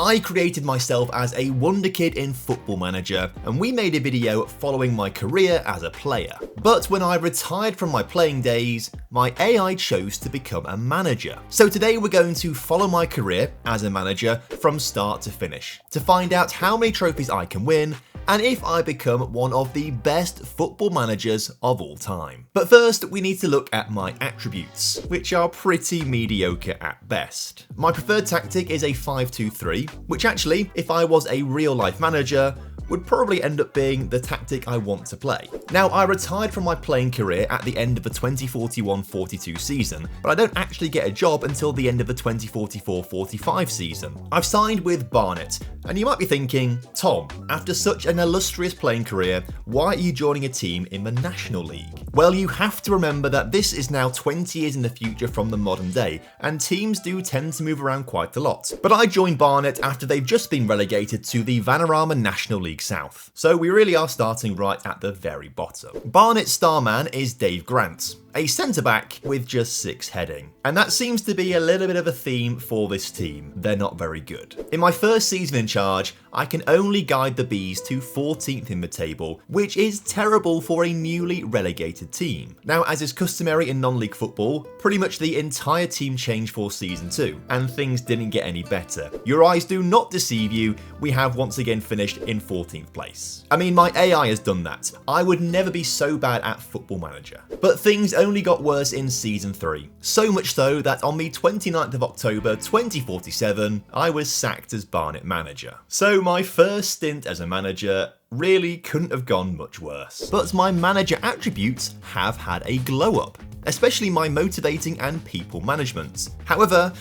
I created myself as a wonder kid in Football Manager, and we made a video following my career as a player. But when I retired from my playing days, my AI chose to become a manager. So today we're going to follow my career as a manager from start to finish, to find out how many trophies I can win, and if I become one of the best football managers of all time. But first, we need to look at my attributes, which are pretty mediocre at best. My preferred tactic is a 5-2-3, which actually, if I was a real-life manager, would probably end up being the tactic I want to play. Now, I retired from my playing career at the end of the 2041-42 season, but I don't actually get a job until the end of the 2044-45 season. I've signed with Barnet, and you might be thinking, Tom, after such an illustrious playing career, why are you joining a team in the National League? Well, you have to remember that this is now 20 years in the future from the modern day, and teams do tend to move around quite a lot. But I joined Barnet after they've just been relegated to the Vanarama National League South, so we really are starting right at the very bottom. Barnet's star man is Dave Grant, a centre-back with just 6 heading. And that seems to be a little bit of a theme for this team. They're not very good. In my first season in charge, I can only guide the Bees to 14th in the table, which is terrible for a newly relegated team. Now, as is customary in non-league football, pretty much the entire team changed for season 2, and things didn't get any better. Your eyes do not deceive you, we have once again finished in 14th place. I mean, my AI has done that. I would never be so bad at Football Manager. But things only got worse in season 3. So much so that on the 29th of October 2047, I was sacked as Barnet manager. So my first stint as a manager really couldn't have gone much worse. But my manager attributes have had a glow up, especially my motivating and people management. However,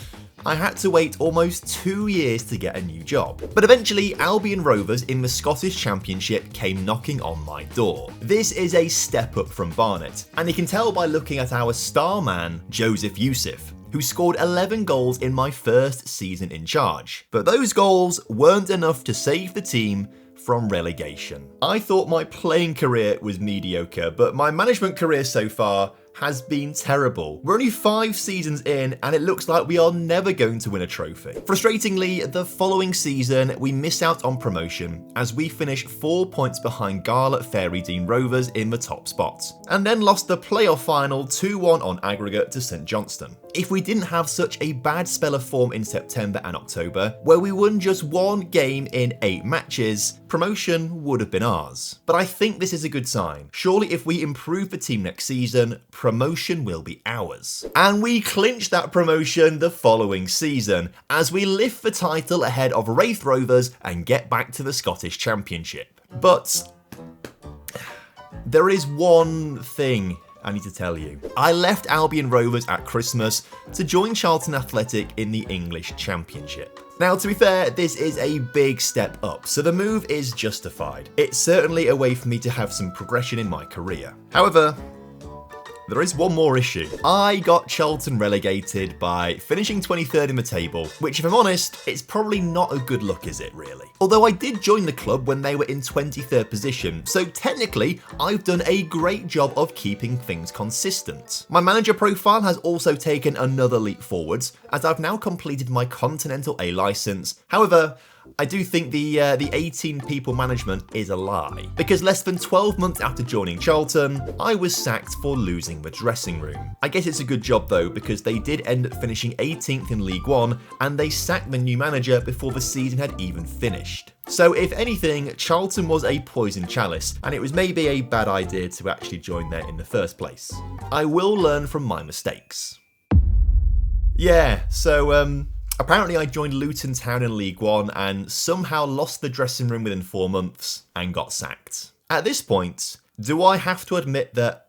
I had to wait almost 2 years to get a new job. But eventually, Albion Rovers in the Scottish Championship came knocking on my door. This is a step up from Barnet, and you can tell by looking at our star man, Joseph Youssef, who scored 11 goals in my first season in charge. But those goals weren't enough to save the team from relegation. I thought my playing career was mediocre, but my management career so far has been terrible. We're only 5 seasons in, and it looks like we are never going to win a trophy. Frustratingly, the following season, we miss out on promotion as we finish 4 points behind Garlett Fairydean Rovers in the top spot, and then lost the playoff final 2-1 on aggregate to St Johnstone. If we didn't have such a bad spell of form in September and October, where we won just 1 game in 8 matches, promotion would have been ours. But I think this is a good sign. Surely if we improve the team next season, promotion will be ours. And we clinched that promotion the following season, as we lift the title ahead of Wraith Rovers and get back to the Scottish Championship. But there is one thing I need to tell you. I left Albion Rovers at Christmas to join Charlton Athletic in the English Championship. Now, to be fair, this is a big step up, so the move is justified. It's certainly a way for me to have some progression in my career. However, there is one more issue. I got Charlton relegated by finishing 23rd in the table, which if I'm honest, it's probably not a good look, is it really? Although I did join the club when they were in 23rd position, so technically I've done a great job of keeping things consistent. My manager profile has also taken another leap forwards, as I've now completed my Continental A license. However, I do think the 18 people management is a lie, because less than 12 months after joining Charlton, I was sacked for losing the dressing room. I guess it's a good job though, because they did end up finishing 18th in League One, and they sacked the new manager before the season had even finished. So if anything, Charlton was a poison chalice, and it was maybe a bad idea to actually join there in the first place. I will learn from my mistakes. Yeah, so apparently I joined Luton Town in League One and somehow lost the dressing room within 4 months and got sacked. At this point, do I have to admit that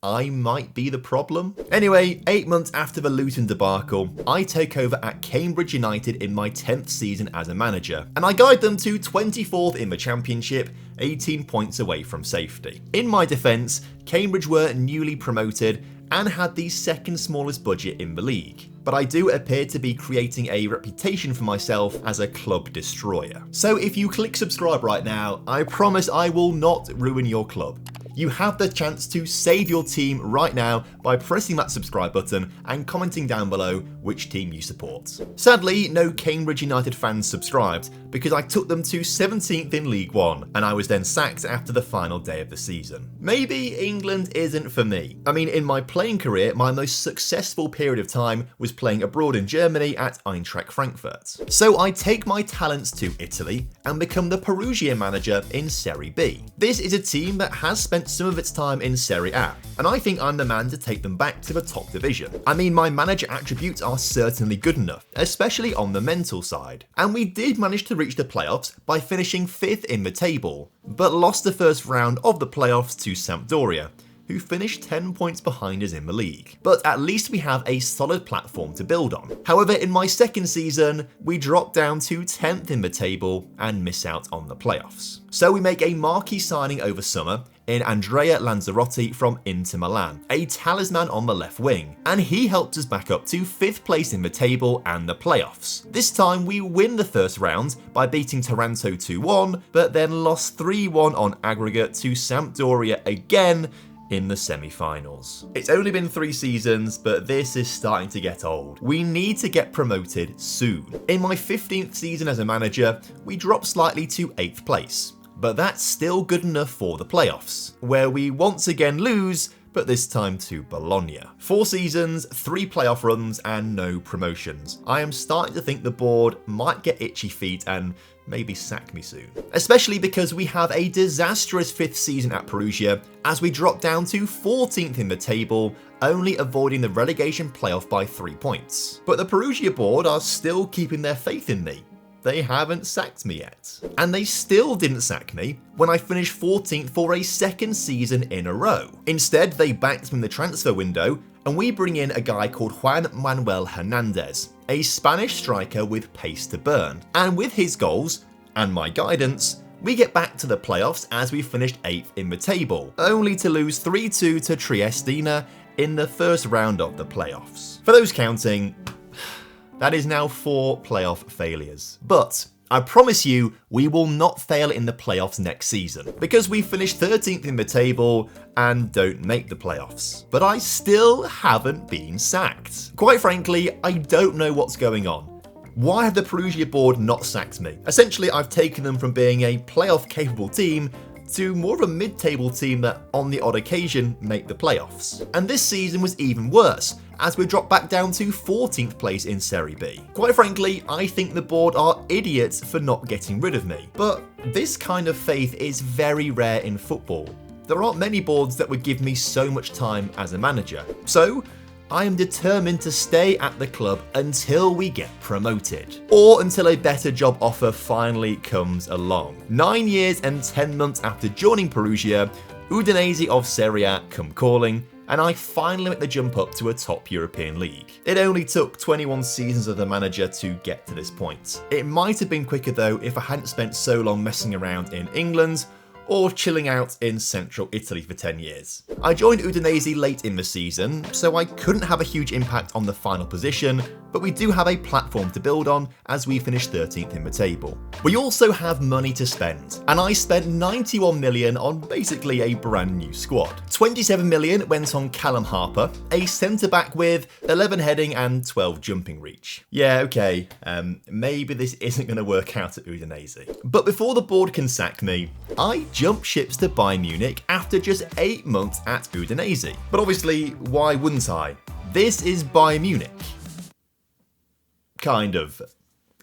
I might be the problem? Anyway, 8 months after the Luton debacle, I take over at Cambridge United in my 10th season as a manager, and I guide them to 24th in the Championship, 18 points away from safety. In my defence, Cambridge were newly promoted and had the second smallest budget in the league. But I do appear to be creating a reputation for myself as a club destroyer. So if you click subscribe right now, I promise I will not ruin your club. You have the chance to save your team right now by pressing that subscribe button and commenting down below which team you support. Sadly, no Cambridge United fans subscribed because I took them to 17th in League One and I was then sacked after the final day of the season. Maybe England isn't for me. I mean, in my playing career, my most successful period of time was playing abroad in Germany at Eintracht Frankfurt. So I take my talents to Italy and become the Perugia manager in Serie B. This is a team that has spent some of its time in Serie A, and I think I'm the man to take them back to the top division. I mean, my manager attributes are certainly good enough, especially on the mental side. And we did manage to reach the playoffs by finishing 5th in the table, but lost the first round of the playoffs to Sampdoria, who finished 10 points behind us in the league. But at least we have a solid platform to build on. However, in my second season, we drop down to 10th in the table and miss out on the playoffs. So we make a marquee signing over summer in Andrea Lanzarotti from Inter Milan, a talisman on the left wing, and he helped us back up to 5th place in the table and the playoffs. This time we win the first round by beating Taranto 2-1, but then lost 3-1 on aggregate to Sampdoria again in the semi-finals. It's only been 3 seasons, but this is starting to get old. We need to get promoted soon. In my 15th season as a manager, we dropped slightly to 8th place, but that's still good enough for the playoffs, where we once again lose, but this time to Bologna. 4 seasons, 3 playoff runs, and no promotions. I am starting to think the board might get itchy feet and maybe sack me soon. Especially because we have a disastrous 5th season at Perugia as we drop down to 14th in the table, only avoiding the relegation playoff by 3 points. But the Perugia board are still keeping their faith in me. They haven't sacked me yet. And they still didn't sack me when I finished 14th for a second season in a row. Instead, they backed me in the transfer window, and we bring in a guy called Juan Manuel Hernandez, a Spanish striker with pace to burn. And with his goals, and my guidance, we get back to the playoffs as we finished 8th in the table, only to lose 3-2 to Triestina in the first round of the playoffs. For those counting, that is now 4 playoff failures. But I promise you, we will not fail in the playoffs next season, because we finished 13th in the table and don't make the playoffs. But I still haven't been sacked. Quite frankly, I don't know what's going on. Why have the Perugia board not sacked me? Essentially, I've taken them from being a playoff-capable team to more of a mid-table team that, on the odd occasion, make the playoffs. And this season was even worse, as we dropped back down to 14th place in Serie B. Quite frankly, I think the board are idiots for not getting rid of me. But this kind of faith is very rare in football. There aren't many boards that would give me so much time as a manager. So I am determined to stay at the club until we get promoted, or until a better job offer finally comes along. 9 years and 10 months after joining Perugia, Udinese of Serie A come calling, and I finally make the jump up to a top European league. It only took 21 seasons as a manager to get to this point. It might have been quicker though if I hadn't spent so long messing around in England, or chilling out in central Italy for 10 years. I joined Udinese late in the season, so I couldn't have a huge impact on the final position, but we do have a platform to build on as we finish 13th in the table. We also have money to spend, and I spent 91 million on basically a brand new squad. 27 million went on Callum Harper, a centre-back with 11 heading and 12 jumping reach. Yeah, okay, maybe this isn't going to work out at Udinese. But before the board can sack me, I jump ships to Bayern Munich after just 8 months at Udinese. But obviously, why wouldn't I? This is Bayern Munich. Kind of.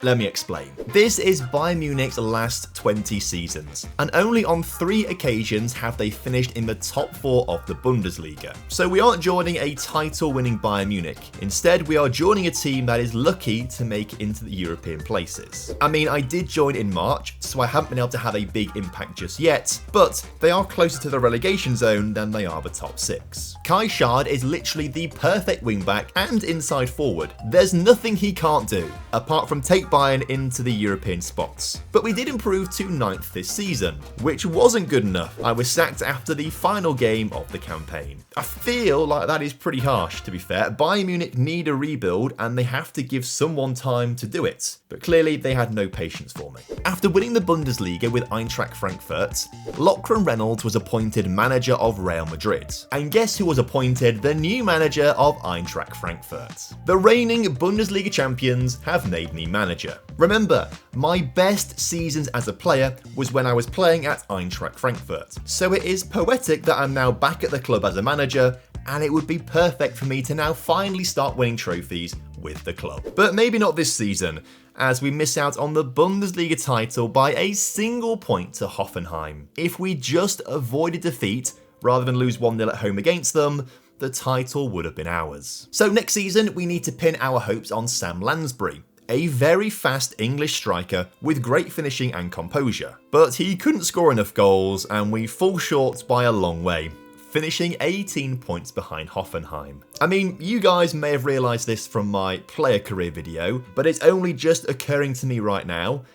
Let me explain. This is Bayern Munich's last 20 seasons, and only on 3 occasions have they finished in the top 4 of the Bundesliga. So we aren't joining a title-winning Bayern Munich. Instead, we are joining a team that is lucky to make it into the European places. I mean, I did join in March, so I haven't been able to have a big impact just yet, but they are closer to the relegation zone than they are the top 6. Kai Schad is literally the perfect wing-back and inside forward. There's nothing he can't do, apart from take Bayern into the European spots. But we did improve to 9th this season, which wasn't good enough. I was sacked after the final game of the campaign. I feel like that is pretty harsh, to be fair. Bayern Munich need a rebuild and they have to give someone time to do it. But clearly they had no patience for me. After winning the Bundesliga with Eintracht Frankfurt, Lachlan Reynolds was appointed manager of Real Madrid. And guess who was appointed the new manager of Eintracht Frankfurt? The reigning Bundesliga champions have made me manager. Remember, my best seasons as a player was when I was playing at Eintracht Frankfurt. So it is poetic that I'm now back at the club as a manager, and it would be perfect for me to now finally start winning trophies with the club. But maybe not this season, as we miss out on the Bundesliga title by a single point to Hoffenheim. If we just avoided defeat rather than lose 1-0 at home against them, the title would have been ours. So next season, we need to pin our hopes on Sam Lansbury, a very fast English striker with great finishing and composure. But he couldn't score enough goals, and we fall short by a long way, finishing 18 points behind Hoffenheim. I mean, you guys may have realised this from my player career video, but it's only just occurring to me right now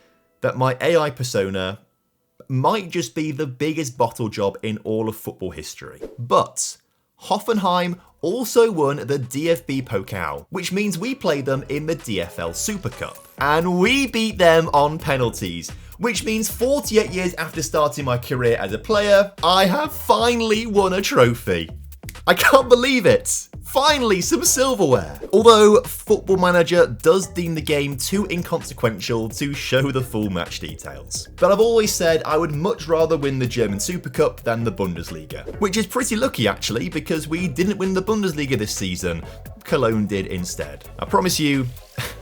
that my AI persona might just be the biggest bottle job in all of football history. But Hoffenheim also won the DFB Pokal, which means we played them in the DFL Super Cup. And we beat them on penalties, which means 48 years after starting my career as a player, I have finally won a trophy. I can't believe it! Finally, some silverware! Although Football Manager does deem the game too inconsequential to show the full match details. But I've always said I would much rather win the German Super Cup than the Bundesliga. Which is pretty lucky actually, because we didn't win the Bundesliga this season. Cologne did instead. I promise you,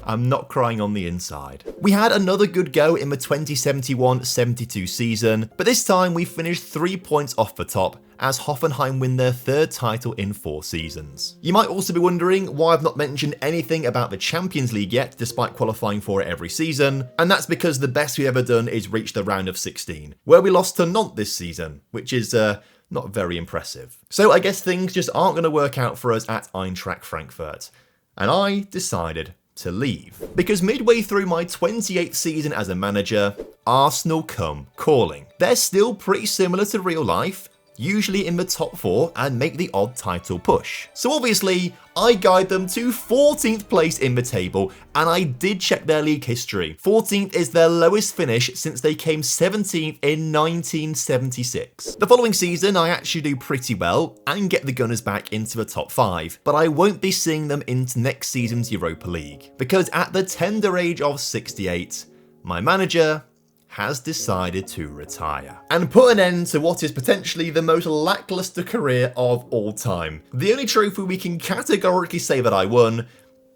I'm not crying on the inside. We had another good go in the 2071-72 season, but this time we finished 3 points off the top as Hoffenheim win their third title in 4 seasons. You might also be wondering why I've not mentioned anything about the Champions League yet, despite qualifying for it every season, and that's because the best we've ever done is reach the round of 16, where we lost to Nantes this season, which is not very impressive. So I guess things just aren't going to work out for us at Eintracht Frankfurt, and I decided to leave. Because midway through my 28th season as a manager, Arsenal come calling. They're still pretty similar to real life, usually in the top 4 and make the odd title push. So obviously, I guide them to 14th place in the table, and I did check their league history. 14th is their lowest finish since they came 17th in 1976. The following season, I actually do pretty well and get the Gunners back into the top 5, but I won't be seeing them into next season's Europa League, because at the tender age of 68, my manager has decided to retire and put an end to what is potentially the most lackluster career of all time. The only trophy we can categorically say that I won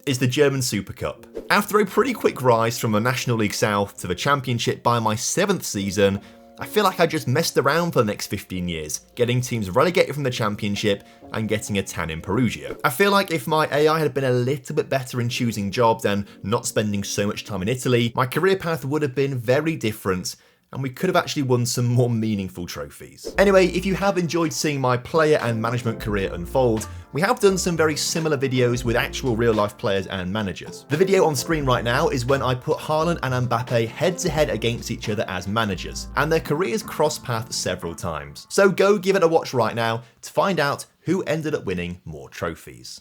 is the German Super Cup. After a pretty quick rise from the National League South to the Championship by my 7th season, I feel like I just messed around for the next 15 years, getting teams relegated from the Championship and getting a tan in Perugia. I feel like if my AI had been a little bit better in choosing jobs and not spending so much time in Italy, my career path would have been very different, and we could have actually won some more meaningful trophies. Anyway, if you have enjoyed seeing my player and management career unfold, we have done some very similar videos with actual real-life players and managers. The video on screen right now is when I put Haaland and Mbappe head-to-head against each other as managers, and their careers crossed paths several times. So go give it a watch right now to find out who ended up winning more trophies.